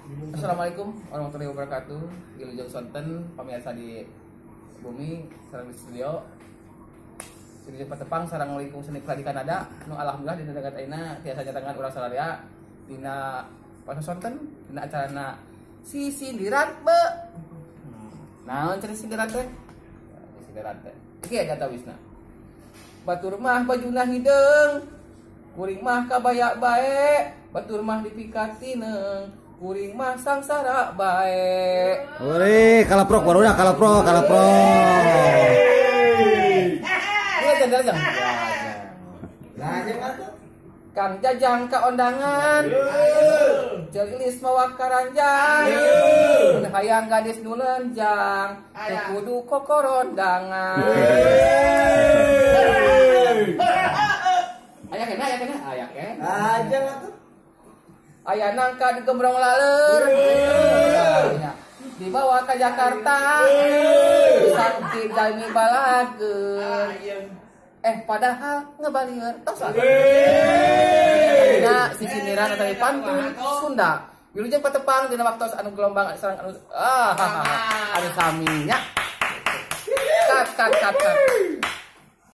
Assalamualaikum warahmatullahi wabarakatuh. Wilujeng sonten pemirsa di bumi sareng di studio. Studio Patepang sareng lingkung seni di Kanada. Nu alhamdulillah di negara ayeuna tiasa nyatangan urang salaria dina poso sonten dina acarana si sindiran be. Naon cenah sindiran teh? Sindiran teh. Iki aya kata wisna. Batur mah bajuna hideung, kuring mah kabaya bae, batur mah dipikatineng. Kuring mah sangsara bae. Ore, kalaprok barunya kalaprok. Ini jang. Kang Jajang ka ondangan. Celis mawa karanjang. Mun hayang gadis nu lenjang, teu kudu kokorondangan. Aya kena. Ajang atuh. Aya nangka di Gembrong Laler, dibawa ke Jakarta, sakit jalmi balageun. Padahal ngebalieur tos dina si sindiran atau pantun Sunda. Wilujeng Patepang dina waktos anu gelombang sareng anu anu saminya. Kat.